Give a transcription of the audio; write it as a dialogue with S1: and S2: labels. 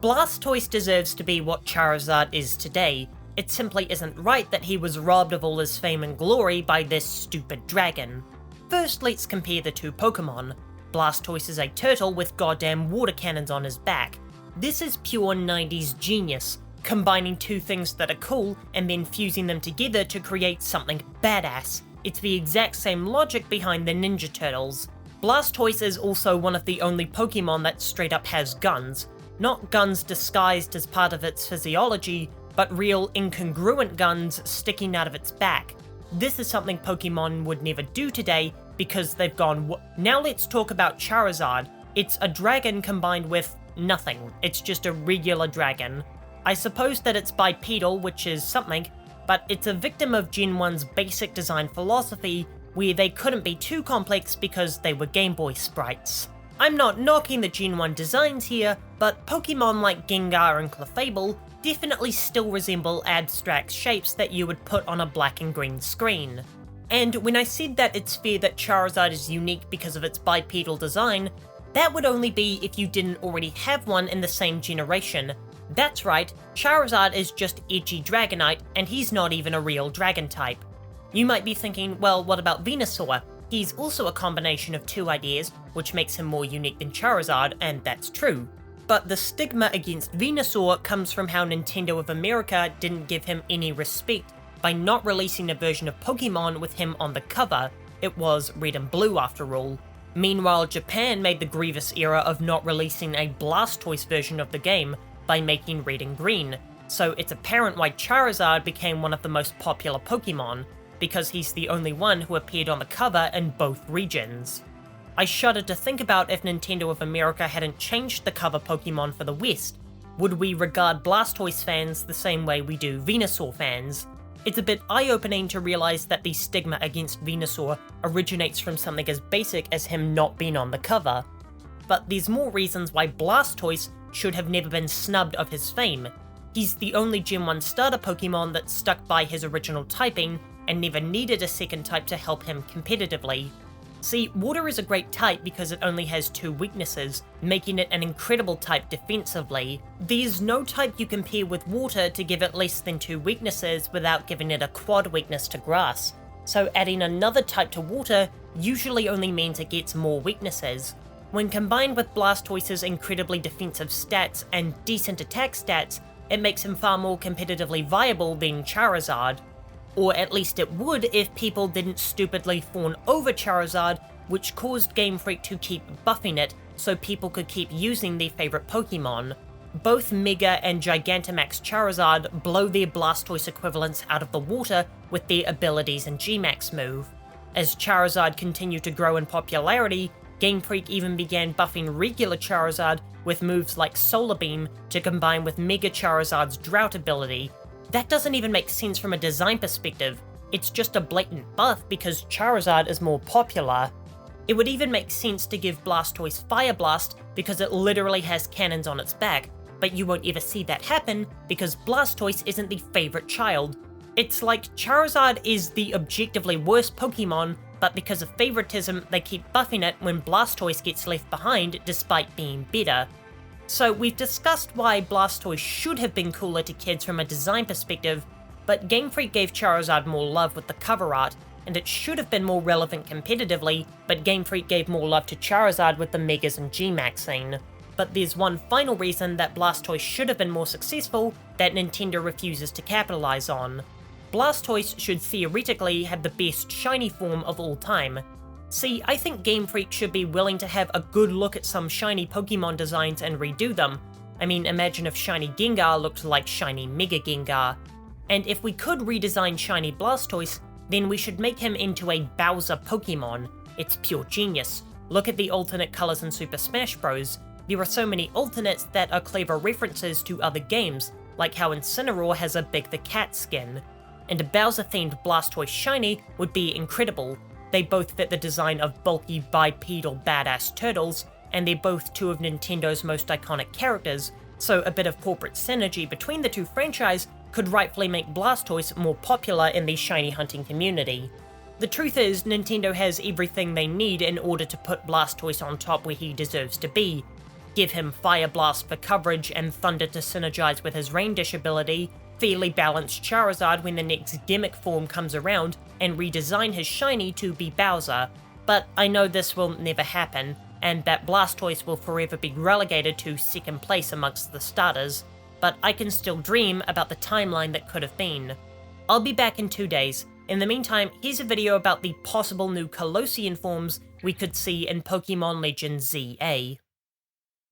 S1: Blastoise deserves to be what Charizard is today. It simply isn't right that he was robbed of all his fame and glory by this stupid dragon. First, let's compare the two Pokemon. Blastoise is a turtle with goddamn water cannons on his back. This is pure 90s genius, combining two things that are cool and then fusing them together to create something badass. It's the exact same logic behind the Ninja Turtles. Blastoise is also one of the only Pokemon that straight up has guns. Not guns disguised as part of its physiology, but real incongruent guns sticking out of its back. This is something Pokemon would never do today because they've gone Now let's talk about Charizard. It's a dragon combined with nothing. It's just a regular dragon. I suppose that it's bipedal, which is something, but it's a victim of Gen 1's basic design philosophy where they couldn't be too complex because they were Game Boy sprites. I'm not knocking the Gen 1 designs here, but Pokemon like Gengar and Clefable definitely still resemble abstract shapes that you would put on a black and green screen. And when I said that it's fair that Charizard is unique because of its bipedal design, that would only be if you didn't already have one in the same generation. That's right, Charizard is just edgy Dragonite, and he's not even a real dragon type. You might be thinking, well, what about Venusaur? He's also a combination of two ideas, which makes him more unique than Charizard, and that's true. But the stigma against Venusaur comes from how Nintendo of America didn't give him any respect by not releasing a version of Pokemon with him on the cover. It was red and blue after all. Meanwhile, Japan made the grievous error of not releasing a Blastoise version of the game by making red and green, so it's apparent why Charizard became one of the most popular Pokemon, because he's the only one who appeared on the cover in both regions. I shudder to think about if Nintendo of America hadn't changed the cover Pokemon for the West. Would we regard Blastoise fans the same way we do Venusaur fans? It's a bit eye-opening to realize that the stigma against Venusaur originates from something as basic as him not being on the cover. But there's more reasons why Blastoise should have never been snubbed of his fame. He's the only Gen 1 starter Pokemon that stuck by his original typing and never needed a second type to help him competitively. See, Water is a great type because it only has two weaknesses, making it an incredible type defensively. There's no type you can pair with Water to give it less than two weaknesses without giving it a quad weakness to Grass, so adding another type to Water usually only means it gets more weaknesses. When combined with Blastoise's incredibly defensive stats and decent attack stats, it makes him far more competitively viable than Charizard. Or at least it would if people didn't stupidly fawn over Charizard, which caused Game Freak to keep buffing it so people could keep using their favourite Pokemon. Both Mega and Gigantamax Charizard blow their Blastoise equivalents out of the water with their abilities and G-Max move. As Charizard continued to grow in popularity, Game Freak even began buffing regular Charizard with moves like Solar Beam to combine with Mega Charizard's Drought ability. That doesn't even make sense from a design perspective. It's just a blatant buff because Charizard is more popular. It would even make sense to give Blastoise Fire Blast because it literally has cannons on its back, but you won't ever see that happen because Blastoise isn't the favourite child. It's like Charizard is the objectively worst Pokemon, but because of favoritism they keep buffing it when Blastoise gets left behind despite being better. So we've discussed why Blastoise should have been cooler to kids from a design perspective, but Game Freak gave Charizard more love with the cover art, and it should have been more relevant competitively, but Game Freak gave more love to Charizard with the Megas and G-Maxing. But there's one final reason that Blastoise should have been more successful that Nintendo refuses to capitalize on. Blastoise should theoretically have the best shiny form of all time. See, I think Game Freak should be willing to have a good look at some shiny Pokemon designs and redo them. I mean, imagine if shiny Gengar looked like shiny Mega Gengar. And if we could redesign shiny Blastoise, then we should make him into a Bowser Pokemon. It's pure genius. Look at the alternate colors in Super Smash Bros. There are so many alternates that are clever references to other games, like how Incineroar has a Big the Cat skin. And a Bowser-themed Blastoise shiny would be incredible. They both fit the design of bulky bipedal badass turtles, and they're both two of Nintendo's most iconic characters, so a bit of corporate synergy between the two franchises could rightfully make Blastoise more popular in the shiny hunting community. The truth is, Nintendo has everything they need in order to put Blastoise on top where he deserves to be. give him Fire Blast for coverage and Thunder to synergize with his Rain Dish ability, fairly balance Charizard when the next gimmick form comes around, and redesign his shiny to be Bowser. But I know this will never happen, and that Blastoise will forever be relegated to second place amongst the starters, but I can still dream about the timeline that could have been. I'll be back in 2 days. In the meantime, here's a video about the possible new Colossian forms we could see in Pokemon Legends ZA.